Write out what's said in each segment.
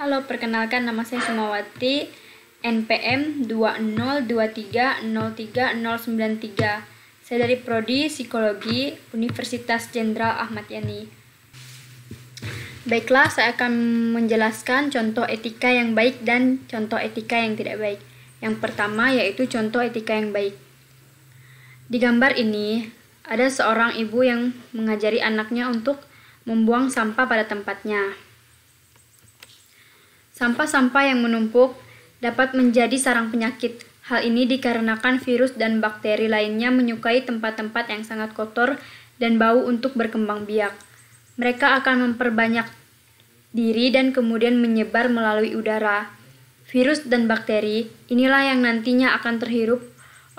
Halo, perkenalkan nama saya Sumawati, NPM 2023030093. Saya dari Prodi Psikologi Universitas Jenderal Ahmad Yani. Baiklah, saya akan menjelaskan contoh etika yang baik dan contoh etika yang tidak baik. Yang pertama yaitu contoh etika yang baik. Di gambar ini, ada seorang ibu yang mengajari anaknya untuk membuang sampah pada tempatnya. Sampah-sampah yang menumpuk dapat menjadi sarang penyakit. Hal ini dikarenakan virus dan bakteri lainnya menyukai tempat-tempat yang sangat kotor dan bau untuk berkembang biak. Mereka akan memperbanyak diri dan kemudian menyebar melalui udara. Virus dan bakteri inilah yang nantinya akan terhirup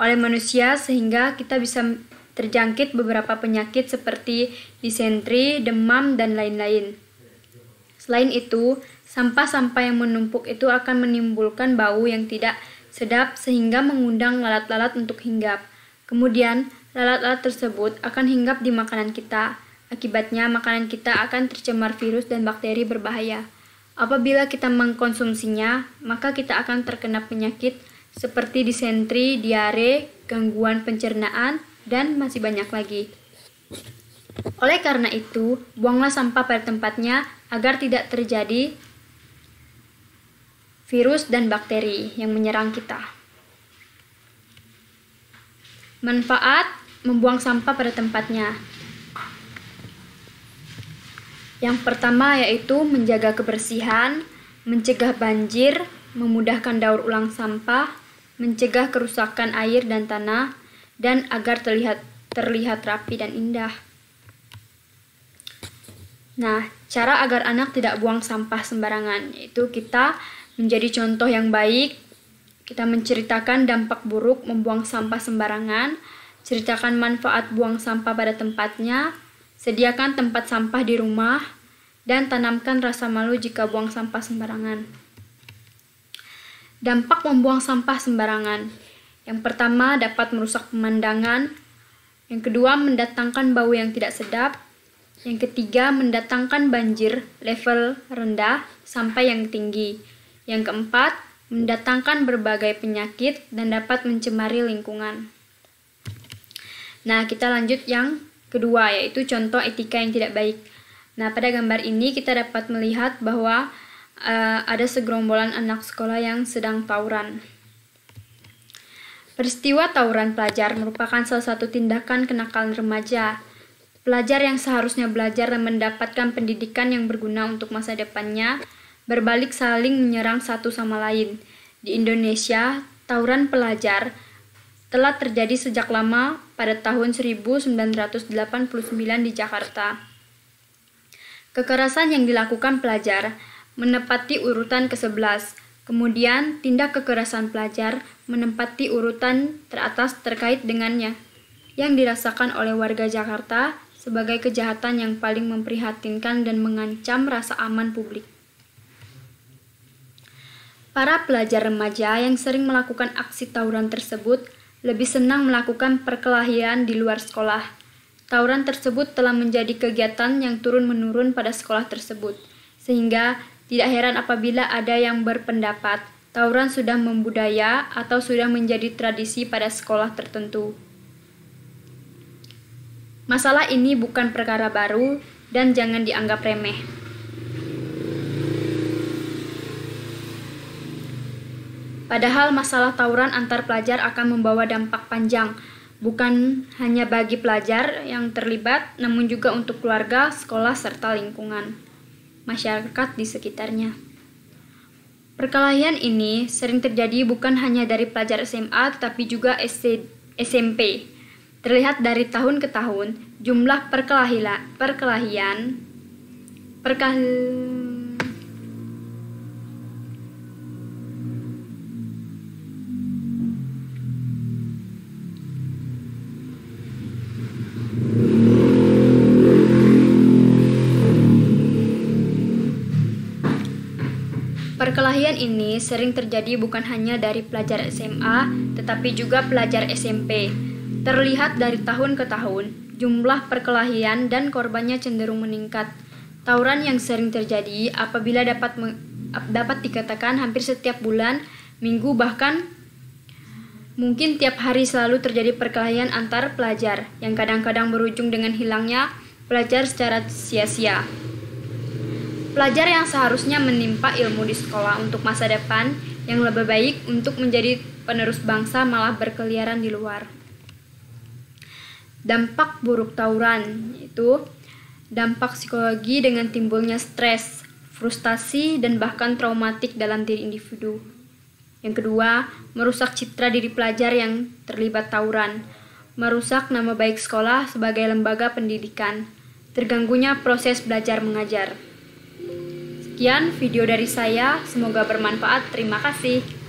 oleh manusia sehingga kita bisa terjangkit beberapa penyakit seperti disentri, demam, dan lain-lain. Selain itu, sampah-sampah yang menumpuk itu akan menimbulkan bau yang tidak sedap sehingga mengundang lalat-lalat untuk hinggap. Kemudian, lalat-lalat tersebut akan hinggap di makanan kita. Akibatnya, makanan kita akan tercemar virus dan bakteri berbahaya. Apabila kita mengkonsumsinya, maka kita akan terkena penyakit seperti disentri, diare, gangguan pencernaan, dan masih banyak lagi. Oleh karena itu, buanglah sampah pada tempatnya agar tidak terjadi virus dan bakteri yang menyerang kita. Manfaat membuang sampah pada tempatnya. Yang pertama yaitu menjaga kebersihan, mencegah banjir, memudahkan daur ulang sampah, mencegah kerusakan air dan tanah, dan agar terlihat rapi dan indah. Nah, cara agar anak tidak buang sampah sembarangan, yaitu kita menjadi contoh yang baik. Kita menceritakan dampak buruk membuang sampah sembarangan, ceritakan manfaat buang sampah pada tempatnya, sediakan tempat sampah di rumah, dan tanamkan rasa malu jika buang sampah sembarangan. Dampak membuang sampah sembarangan. Yang pertama, dapat merusak pemandangan. Yang kedua, mendatangkan bau yang tidak sedap. Yang ketiga, mendatangkan banjir level rendah sampai yang tinggi. Yang keempat, mendatangkan berbagai penyakit dan dapat mencemari lingkungan. Nah, kita lanjut yang kedua, yaitu contoh etika yang tidak baik. Nah, pada gambar ini kita dapat melihat bahwa ada segerombolan anak sekolah yang sedang tawuran. Peristiwa tawuran pelajar merupakan salah satu tindakan kenakalan remaja. Pelajar yang seharusnya belajar dan mendapatkan pendidikan yang berguna untuk masa depannya berbalik saling menyerang satu sama lain. Di Indonesia, tawuran pelajar telah terjadi sejak lama pada tahun 1989 di Jakarta. Kekerasan yang dilakukan pelajar menempati urutan ke-11. Kemudian, tindak kekerasan pelajar menempati urutan teratas terkait dengannya, yang dirasakan oleh warga Jakarta sebagai kejahatan yang paling memprihatinkan dan mengancam rasa aman publik. Para pelajar remaja yang sering melakukan aksi tawuran tersebut lebih senang melakukan perkelahian di luar sekolah. Tawuran tersebut telah menjadi kegiatan yang turun-menurun pada sekolah tersebut, sehingga tidak heran apabila ada yang berpendapat tawuran sudah membudaya atau sudah menjadi tradisi pada sekolah tertentu. Masalah ini bukan perkara baru dan jangan dianggap remeh. Padahal masalah tawuran antar pelajar akan membawa dampak panjang, bukan hanya bagi pelajar yang terlibat, namun juga untuk keluarga, sekolah, serta lingkungan masyarakat di sekitarnya. Perkelahian ini sering terjadi bukan hanya dari pelajar SMA tetapi juga SMP. Terlihat dari tahun ke tahun, jumlah perkelahian ini sering terjadi bukan hanya dari pelajar SMA, tetapi juga pelajar SMP. Terlihat dari tahun ke tahun, jumlah perkelahian dan korbannya cenderung meningkat. Tawuran yang sering terjadi apabila dapat dapat dikatakan hampir setiap bulan, minggu, bahkan mungkin tiap hari selalu terjadi perkelahian antar pelajar yang kadang-kadang berujung dengan hilangnya pelajar secara sia-sia. Pelajar yang seharusnya menimpa ilmu di sekolah untuk masa depan yang lebih baik untuk menjadi penerus bangsa malah berkeliaran di luar. Dampak buruk tawuran yaitu dampak psikologi dengan timbulnya stres, frustasi, dan bahkan traumatik dalam diri individu. Yang kedua, merusak citra diri pelajar yang terlibat tawuran, merusak nama baik sekolah sebagai lembaga pendidikan, terganggunya proses belajar mengajar. Sekian video dari saya, semoga bermanfaat. Terima kasih.